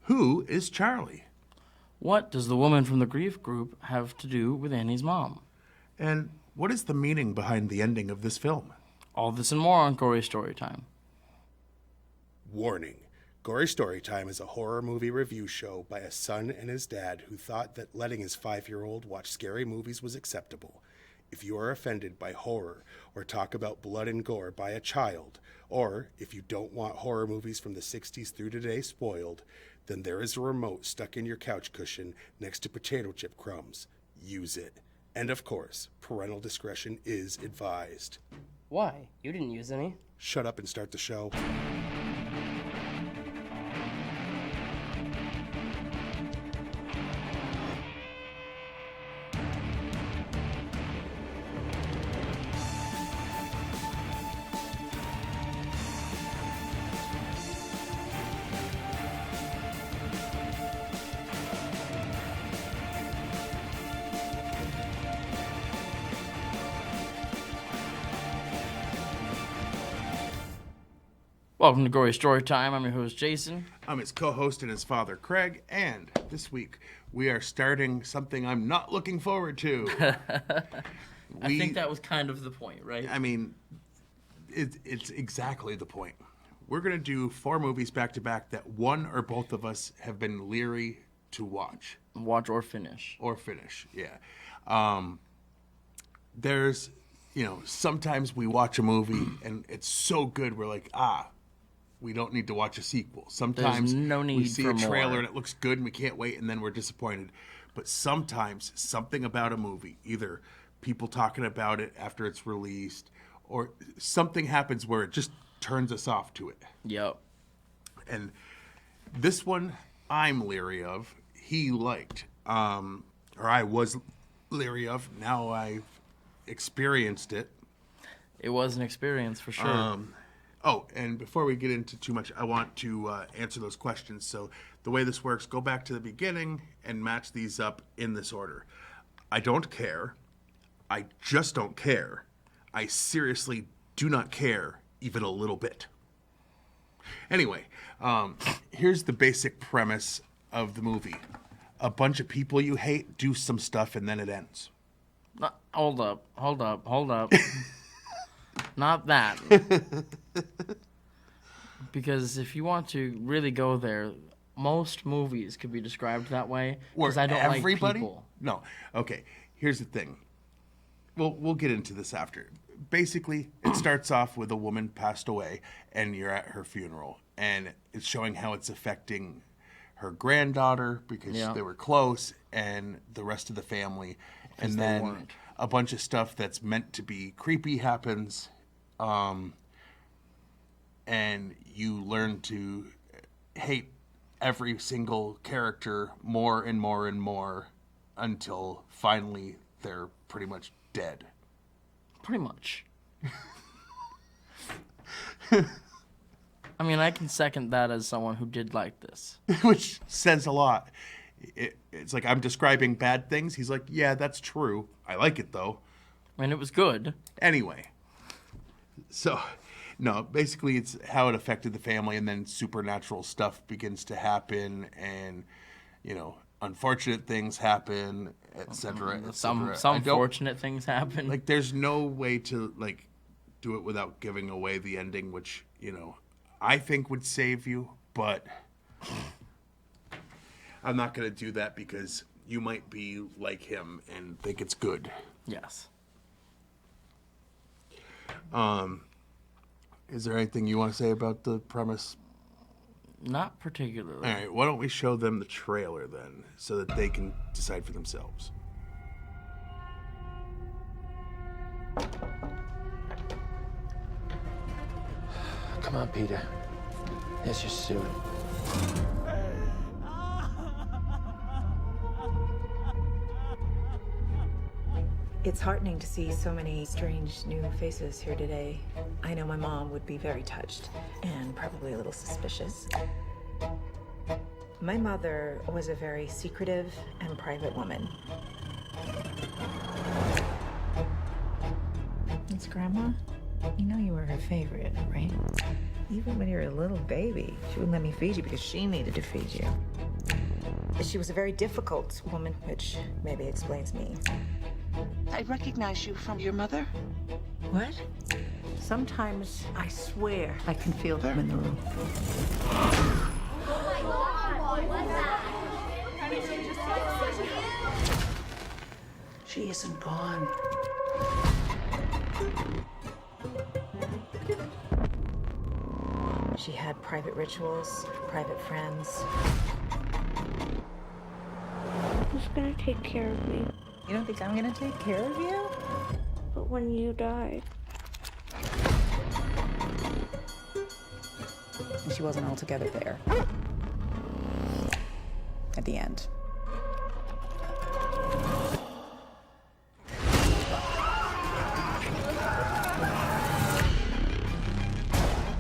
Who is Charlie? What does the woman from the grief group have to do with Annie's mom? And what is the meaning behind the ending of this film? All this and more on Gory Storytime. Warning. Gory Storytime is a horror movie review show by a son and his dad who thought that letting his 5-year-old watch scary movies was acceptable. If you are offended by horror or talk about blood and gore by a child, or if you don't want horror movies from the 60s through today spoiled, then there is a remote stuck in your couch cushion next to potato chip crumbs. Use it. And of course, parental discretion is advised. Why? You didn't use any. Shut up and start the show. Welcome to Gory Storytime. I'm your host, Jason. I'm his co-host and his father, Craig, and this week we are starting something I'm not looking forward to. I think that was kind of the point, right? I mean, it's exactly the point. We're going to do 4 movies back-to-back that one or both of us have been leery to watch. Watch or finish. Or finish, yeah. There's, sometimes we watch a movie and it's so good we're like, we don't need to watch a sequel. Sometimes There's no need we see for a trailer more. and it looks good and we can't wait and then we're disappointed. But sometimes something about a movie, either people talking about it after it's released or something happens where it just turns us off to it. Yep. And this one I'm leery of. He liked, or I was leery of. Now I've experienced it. It was an experience for sure. And before we get into too much, I want to answer those questions. So the way this works, go back to the beginning and match these up in this order. I don't care. I just don't care. I seriously do not care even a little bit. Anyway, here's the basic premise of the movie. A bunch of people you hate do some stuff and then it ends. Hold up. Not that. Because if you want to really go there, most movies could be described that way. Because I don't like people. No. Okay. Here's the thing. We'll get into this after. Basically, it starts off with a woman passed away, and you're at her funeral, and it's showing how it's affecting her granddaughter because they were close, and the rest of the family, and then weren't. A bunch of stuff that's meant to be creepy happens, and you learn to hate every single character more and more and more until finally they're pretty much dead. Pretty much. I mean, I can second that as someone who did like this. Which says a lot. It's like I'm describing bad things. He's like, yeah, that's true. I like it, though. I mean, it was good. Anyway. So, no, basically it's how it affected the family, and then supernatural stuff begins to happen, and, unfortunate things happen, etc. Some fortunate things happen. Like, there's no way to, do it without giving away the ending, which, I think would save you, but I'm not going to do that because you might be like him and think it's good. Yes. Is there anything you want to say about the premise? Not particularly. All right, why don't we show them the trailer then, so that they can decide for themselves. Come on, Peter. Here's your suit. It's heartening to see so many strange new faces here today. I know my mom would be very touched and probably a little suspicious. My mother was a very secretive and private woman. It's Grandma. You know you were her favorite, right? Even when you were a little baby, she wouldn't let me feed you because she needed to feed you. She was a very difficult woman, which maybe explains me. I recognize you from your mother. What? Sometimes I swear I can feel them in the room. She isn't gone. She had private rituals, private friends. Who's gonna take care of me? You don't think I'm gonna take care of you? But when you die, And she wasn't altogether there. At the end.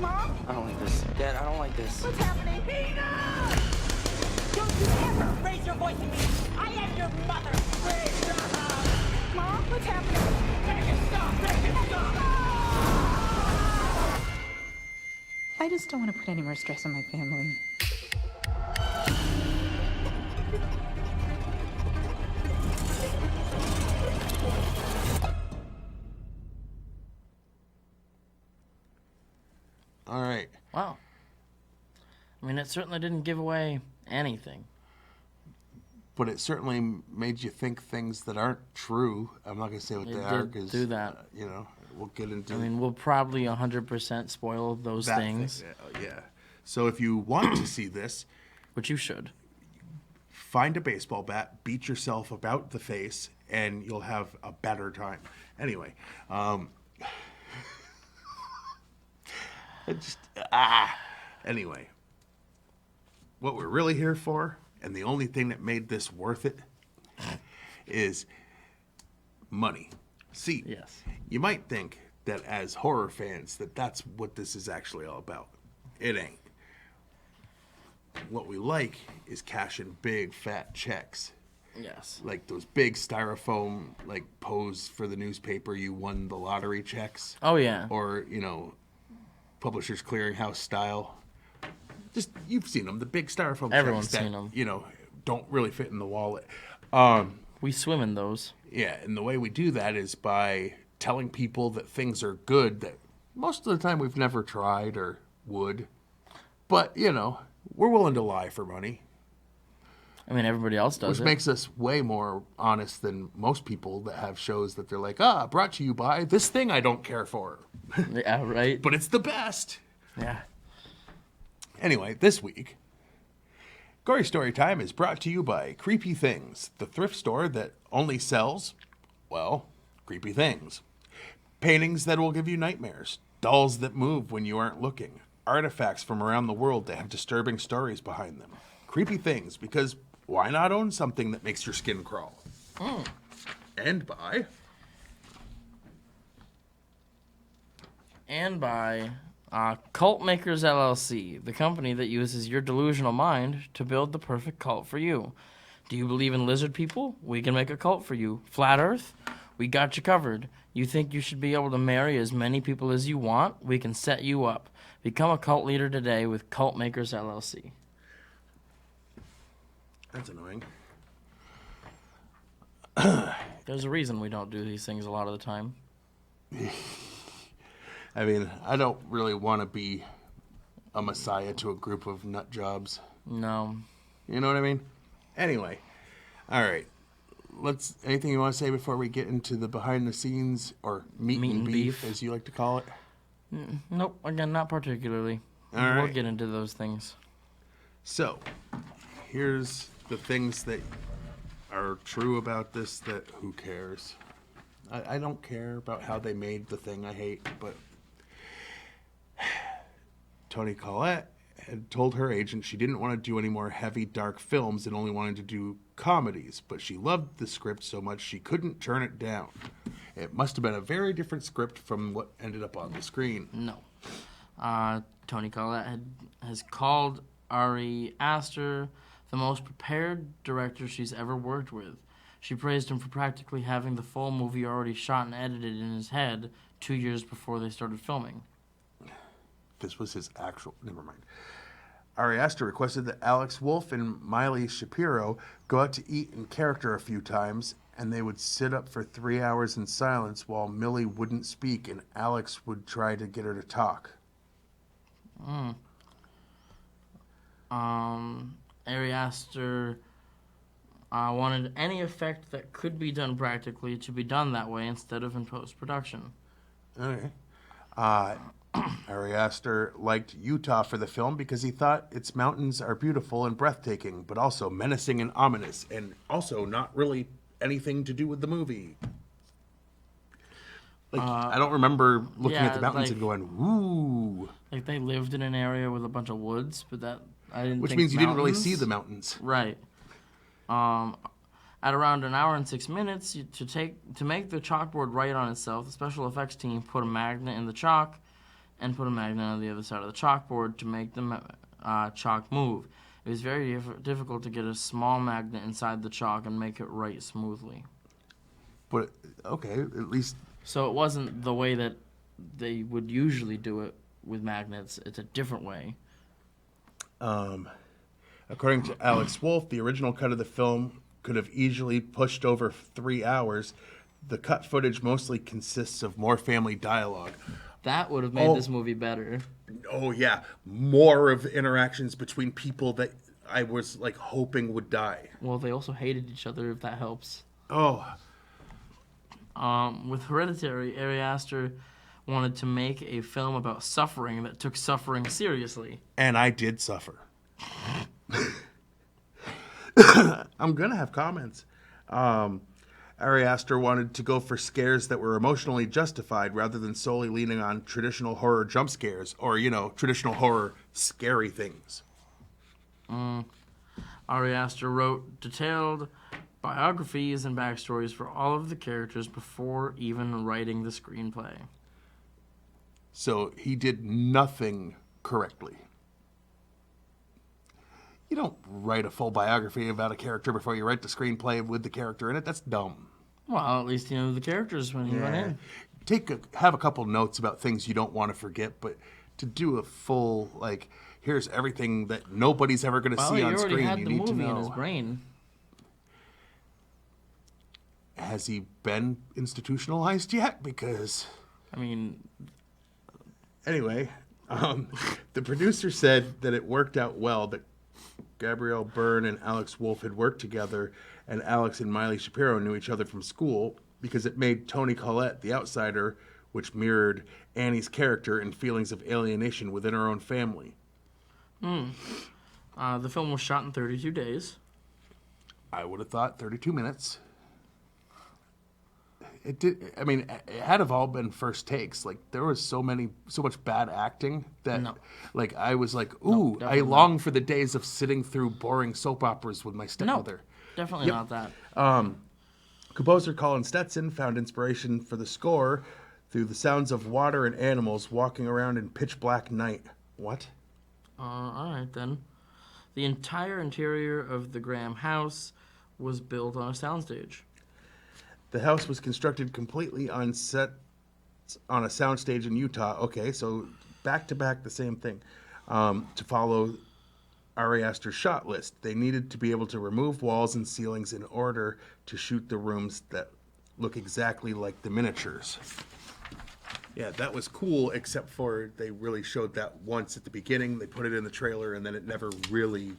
I don't like this. Dad, I don't like this. What's happening? Don't you ever raise your voice at me! I am your mother! Raise your house! Mom, what's happening? Make it stop! Make it stop! I just don't want to put any more stress on my family. All right. Wow. I mean, it certainly didn't give away anything. But it certainly made you think things that aren't true. I'm not going to say what It they did are because, do that. we'll get into I mean, we'll probably 100% spoil those that things, thing. Yeah. So if you want to see this, which you should. find a baseball bat, beat yourself about the face, and you'll have a better time. Anyway, Anyway, what we're really here for, and the only thing that made this worth it, is money. See, Yes. you might think that as horror fans that that's what this is actually all about. It ain't. What we like is cashing big fat checks. Yes. Like those big styrofoam, like pose for the newspaper, you won the lottery checks. Oh, yeah. Or, Publishers Clearinghouse style. Just, you've seen them, the big styrofoam Everyone's checks that, seen 'em. Don't really fit in the wallet. We swim in those. Yeah, and the way we do that is by telling people that things are good that most of the time we've never tried or would. But, we're willing to lie for money. I mean, everybody else does Which it. makes us way more honest than most people that have shows that they're like, brought to you by this thing I don't care for. Yeah, right? But it's the best. Yeah. Anyway, this week, Gory Story Time is brought to you by Creepy Things, the thrift store that only sells, creepy things. Paintings that will give you nightmares, dolls that move when you aren't looking, artifacts from around the world that have disturbing stories behind them. Creepy Things, because why not own something that makes your skin crawl? And by... And by Cult Makers LLC, the company that uses your delusional mind to build the perfect cult for you. Do you believe in lizard people? We can make a cult for you. Flat Earth? We got you covered. You think you should be able to marry as many people as you want? We can set you up. Become a cult leader today with Cult Makers LLC. That's annoying. There's a reason we don't do these things a lot of the time. I mean, I don't really want to be a messiah to a group of nut jobs. No. You know what I mean? Anyway, all right. Anything you want to say before we get into the behind the scenes or meat and beef, as you like to call it? Nope. Again, not particularly. All We'll right. get into those things. So, here's the things that are true about this that who cares? I don't care about how they made the thing I hate, but Toni Collette had told her agent she didn't want to do any more heavy, dark films and only wanted to do comedies, but she loved the script so much she couldn't turn it down. It must have been a very different script from what ended up on the screen. No. Toni Collette has called Ari Aster the most prepared director she's ever worked with. She praised him for practically having the full movie already shot and edited in his head 2 years before they started filming. this was his actual... Never mind. Ari Aster requested that Alex Wolff and Miley Shapiro go out to eat in character a few times, and they would sit up for 3 hours in silence while Millie wouldn't speak and Alex would try to get her to talk. Ari Aster wanted any effect that could be done practically to be done that way instead of in post-production. Okay. Ari Aster liked Utah for the film because he thought its mountains are beautiful and breathtaking, but also menacing and ominous, and also not really anything to do with the movie. Like, I don't remember looking at the mountains and going, ooh. Like, they lived in an area with a bunch of woods, but that, I didn't Which think means you didn't really mountains- see the mountains. Right. At around an hour and 6 minutes, to make the chalkboard right on itself, the special effects team put a magnet in the chalk and put a magnet on the other side of the chalkboard to make the chalk move. It was very difficult to get a small magnet inside the chalk and make it write smoothly. But, okay, at least... So it wasn't the way that they would usually do it with magnets. It's a different way. According to Alex Wolff, the original cut of the film could have easily pushed over 3 hours. The cut footage mostly consists of more family dialogue. That would have made this movie better. Oh, yeah. More of interactions between people that I was, like, hoping would die. Well, they also hated each other, if that helps. Oh. With Hereditary, Ari Aster wanted to make a film about suffering that took suffering seriously. And I did suffer. I'm going to have comments. Ari Aster wanted to go for scares that were emotionally justified rather than solely leaning on traditional horror jump scares or, traditional horror scary things. Ari Aster wrote detailed biographies and backstories for all of the characters before even writing the screenplay. So he did nothing correctly. You don't write a full biography about a character before you write the screenplay with the character in it. That's dumb. Well, at least you know the characters when you went in. Have a couple notes about things you don't want to forget, but to do a full, here's everything that nobody's ever going to see on screen, had you the need to movie know. in his brain. Has he been institutionalized yet? Because... I mean... Anyway, the producer said that it worked out well, that Gabrielle Byrne and Alex Wolff had worked together, and Alex and Miley Shapiro knew each other from school, because it made Toni Collette the outsider, which mirrored Annie's character and feelings of alienation within her own family. The film was shot in 32 days. I would have thought 32 minutes. It did. I mean, it had have all been first takes. Like, there was so much bad acting that, I was like, ooh, I long for the days of sitting through boring soap operas with my stepmother. No, definitely not that. Composer Colin Stetson found inspiration for the score through the sounds of water and animals walking around in pitch black night. What? All right, then. The entire interior of the Graham house was built on a soundstage. The house was constructed completely on a soundstage in Utah. Okay, so back-to-back the same thing. To follow Ari Aster's shot list, they needed to be able to remove walls and ceilings in order to shoot the rooms that look exactly like the miniatures. Yeah, that was cool, except for they really showed that once at the beginning. They put it in the trailer, and then it never really...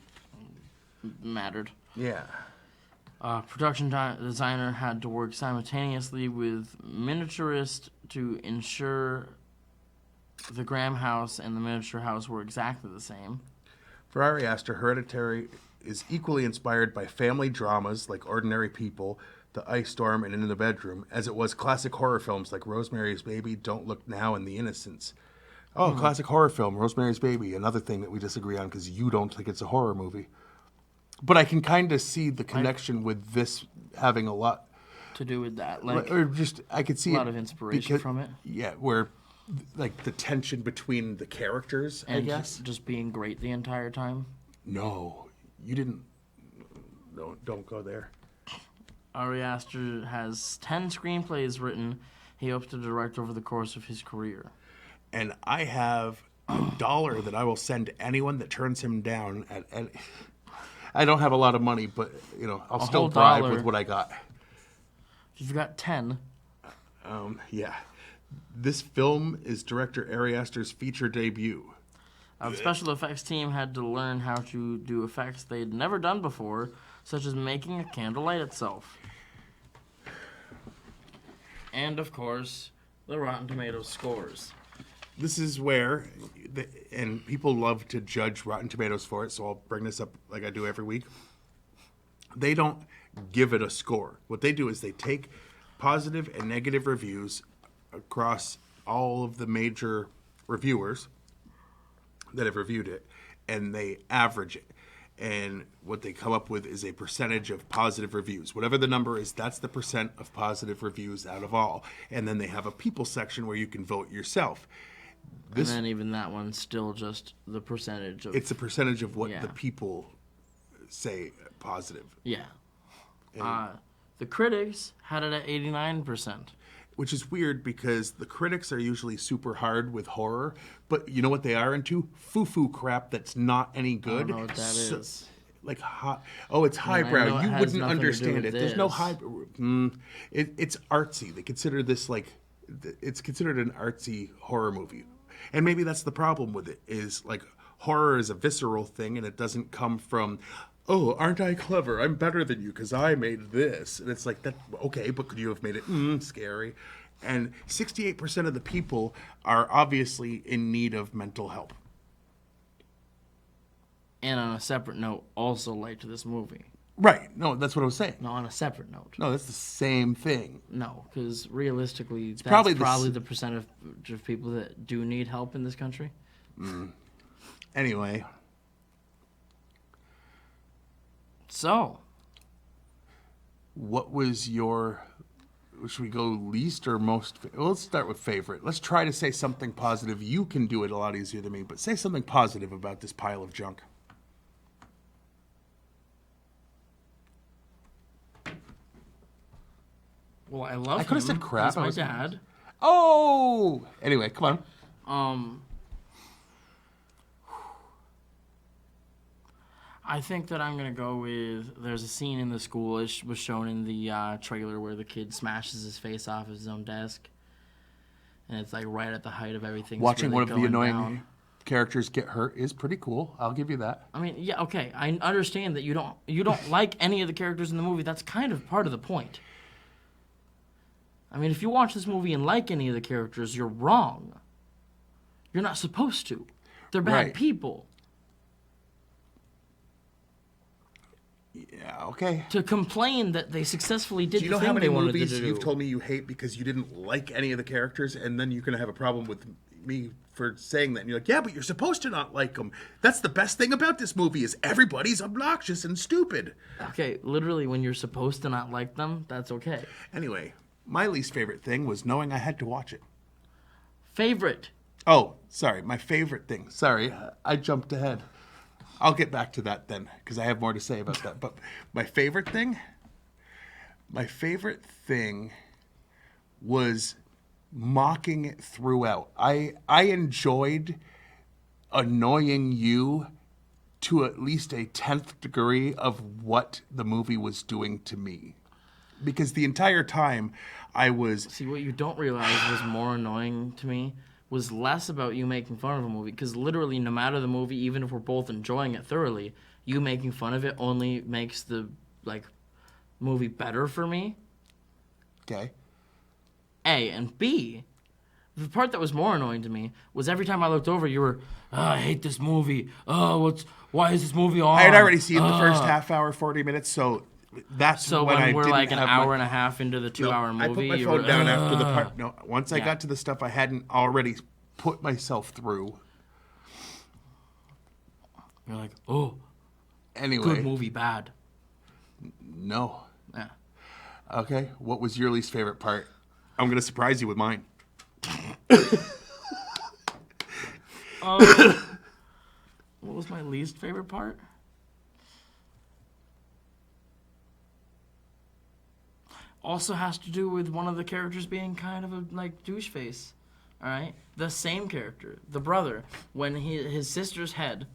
mattered. Yeah. Production designer had to work simultaneously with miniaturist to ensure the Graham house and the miniature house were exactly the same. For Ari Aster, Hereditary is equally inspired by family dramas like Ordinary People, The Ice Storm, and In the Bedroom, as it was classic horror films like Rosemary's Baby, Don't Look Now, and The Innocents. Oh, classic horror film, Rosemary's Baby, another thing that we disagree on because you don't think it's a horror movie. But I can kind of see the connection with this having a lot to do with that, I could see a lot of inspiration from it. Yeah, where the tension between the characters, and I guess, just being great the entire time. No, you didn't. No, don't go there. Ari Aster has 10 screenplays written. He hopes to direct over the course of his career. And I have $1 that I will send to anyone that turns him down at any... I don't have a lot of money, but, I'll still whole bribe dollar. with what I got. You've got 10. Yeah. This film is director Ari Aster's feature debut. The special effects team had to learn how to do effects they'd never done before, such as making a candle light itself. And, of course, the Rotten Tomatoes scores. This is where, and people love to judge Rotten Tomatoes for it, so I'll bring this up like I do every week. They don't give it a score. What they do is they take positive and negative reviews across all of the major reviewers that have reviewed it, and they average it. And what they come up with is a percentage of positive reviews. Whatever the number is, that's the percent of positive reviews out of all. And then they have a people section where you can vote yourself. And then even that one's still just the percentage of... It's a percentage of what Yeah. the people say positive. Yeah. The critics had it at 89%. Which is weird because the critics are usually super hard with horror, but you know what they are into? Foo-foo crap that's not any good. I don't know what that is. Like, it's highbrow. know it You has wouldn't nothing to do understand with it. There's no this. high... it's artsy. They consider this it's considered an artsy horror movie. And maybe that's the problem with it, is like horror is a visceral thing and it doesn't come from, oh, aren't I clever? I'm better than you because I made this. And it's like, that. Okay, but could you have made it scary? And 68% of the people are obviously in need of mental help. And on a separate note, also liked this movie. Right. No, that's what I was saying. No, on a separate note. No, that's the same thing. No, because realistically, that's probably probably the the percent of people that do need help in this country. Anyway. So, What was your... Should we go least or most... Well, let's start with favorite. Let's try to say something positive. You can do it a lot easier than me, but say something positive about this pile of junk. well, I love I could have him. said crap. He's I my was- dad. Oh! Anyway, come on. I think that I'm gonna go with. There's a scene in the school. It was shown in the trailer where the kid smashes his face off his own desk, and it's like right at the height of everything. Watching one of the annoying down. characters get hurt is pretty cool. I'll give you that. I mean, yeah, okay. I understand that you don't like any of the characters in the movie. That's kind of part of the point. I mean, if you watch this movie and like any of the characters, you're wrong. You're not supposed to. They're bad Right. people. Yeah, okay. To complain that they successfully did Do you the know thing how many they wanted movies to do. you've told me you hate because you didn't like any of the characters, and then you're going to have a problem with me for saying that? And you're like, yeah, but you're supposed to not like them. That's the best thing about this movie is everybody's obnoxious and stupid. Okay, literally, when you're supposed to not like them, that's okay. Anyway, my least favorite thing was knowing I had to watch it. Favorite. Oh, sorry, my favorite thing. Sorry, I jumped ahead. I'll get back to that then, because I have more to say about that. But my favorite thing was mocking it throughout. I enjoyed annoying you to at least a 10th degree of what the movie was doing to me. Because the entire time I was... See, what you don't realize was more annoying to me was less about you making fun of a movie, because literally no matter the movie, even if we're both enjoying it thoroughly, you making fun of it only makes the movie better for me. Okay. A, and B, the part that was more annoying to me was every time I looked over, you were, I hate this movie. Why is this movie on? I had already seen the first half hour, 40 minutes, so that's So when I we're didn't like an have hour and a half into the 2 hour movie, I put my you phone were, down after the part. No, once I Yeah. got to the stuff I hadn't already put myself through. You're like, oh, Anyway, good movie, bad. no. Yeah. Okay, what was your least favorite part? I'm gonna surprise you with mine. What was my least favorite part? Also has to do with one of the characters being kind of a douche face. All right? The same character, the brother, when his sister's head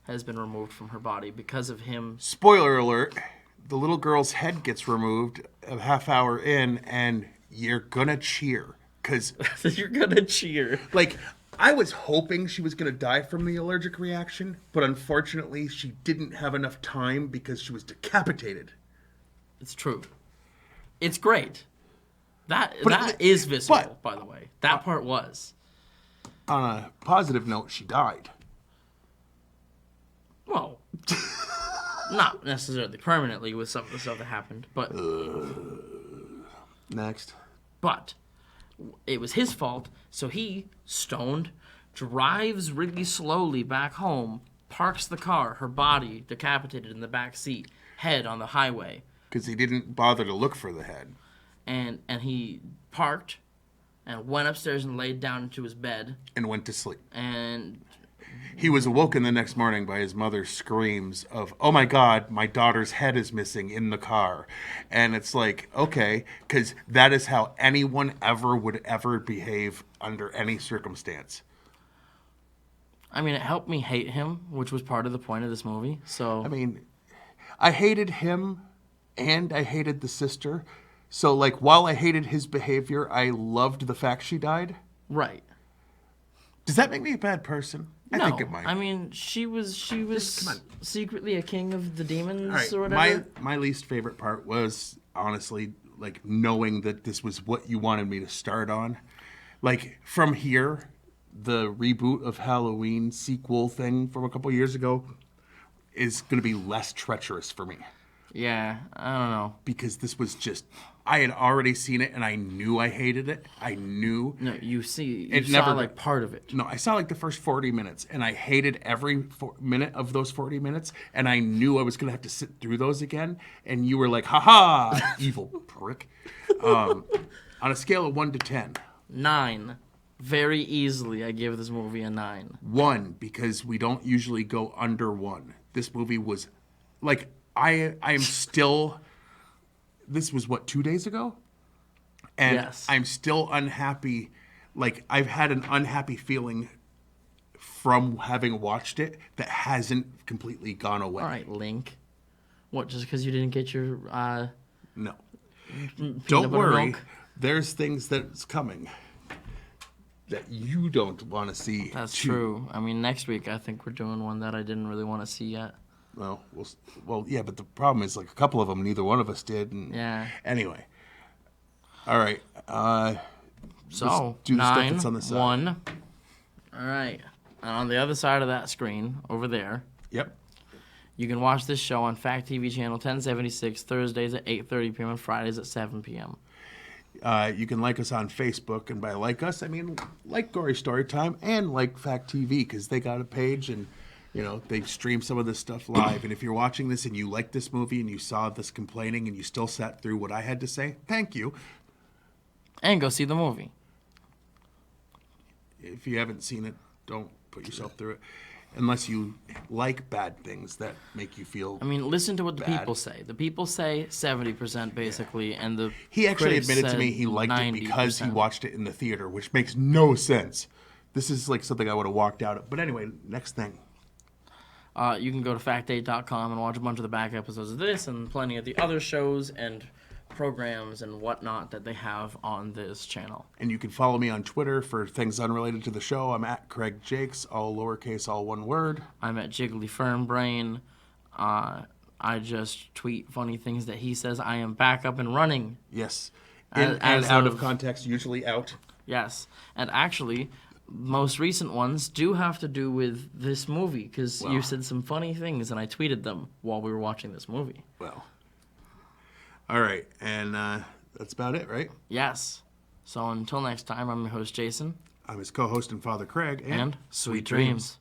has been removed from her body because of him. Spoiler alert, the little girl's head gets removed a half hour in, and you're gonna cheer. Because You're gonna cheer. like, I was hoping she was going to die from the allergic reaction, but unfortunately she didn't have enough time because she was decapitated. It's true. It's great. That is visceral, by the way. That part was. On a positive note, she died. Well, not necessarily permanently with some of the stuff that happened, but Next. it was his fault, so he, stoned, drives really slowly back home, parks the car, her body decapitated in the back seat, head on the highway. Because he didn't bother to look for the head. And he parked and went upstairs and laid down into his bed. And went to sleep. And He was awoken the next morning by his mother's screams of, "Oh my God, my daughter's head is missing in the car." And it's like, okay, because that is how anyone would ever behave under any circumstance. I mean, it helped me hate him, which was part of the point of this movie. So I mean, I hated him and I hated the sister. So, like, while I hated his behavior, I loved the fact she died. right. Does that make me a bad person? I think it might. I mean, she was come on. secretly a king of the demons All right, or whatever. my least favorite part was, honestly, like, knowing that this was what you wanted me to start on. Like, from here, the reboot of Halloween sequel thing from a couple years ago is going to be less treacherous for me. Yeah, I don't know. Because this was just, I had already seen it and I knew I hated it. I knew. No, you saw never- like part of it. No, I saw like the first 40 minutes and I hated every minute of those 40 minutes. And I knew I was going to have to sit through those again. And you were like, haha, evil prick. On a scale of 1 to 10. 9. Very easily, I give this movie a 9. 1, because we don't usually go under 1. This movie was like, I am still, this was what, 2 days ago? And Yes. I'm still unhappy. Like, I've had an unhappy feeling from having watched it that hasn't completely gone away. All right, Link. What, just because you didn't get your No. peanut Don't butter worry. milk? There's things that's coming that you don't want to see. That's too. true. I mean, next week I think we're doing one that I didn't really want to see yet. Well, yeah, but the problem is, like, a couple of them, neither one of us did. And Yeah. Anyway. All right. So, let's do the stuff 9, that's on the side. 1. All right. And on the other side of that screen, over there, Yep. you can watch this show on Fact TV channel 1076, Thursdays at 8:30 p.m. and Fridays at 7 p.m. You can like us on Facebook, and by like us, I mean like Gory Storytime and like Fact TV, because they got a page and, you know, they stream some of this stuff live. And if you're watching this and you like this movie and you saw this complaining and you still sat through what I had to say, thank you. And go see the movie. If you haven't seen it, don't put yourself through it. Unless you like bad things that make you feel. I mean, listen to what the Bad. people say. The people say 70% basically, and the He actually critics admitted to said me he liked it because he 90%. watched it in the theater, which makes no sense. This is like something I would have walked out of. But anyway, next thing. You can go to fact8.com and watch a bunch of the back episodes of this and plenty of the other shows and programs and whatnot that they have on this channel. And you can follow me on Twitter for things unrelated to the show. I'm at Craig Jakes, all lowercase, all one word. I'm at Jiggly Fernbrain. I just tweet funny things that he says. I am back up and running. Yes. As and out of of- context, usually out. Yes. And actually, most recent ones do have to do with this movie because you said some funny things and I tweeted them while we were watching this movie. Well. All right. And that's about it, right? Yes. So until next time, I'm your host, Jason. I'm his co-host and father, Craig. And sweet dreams.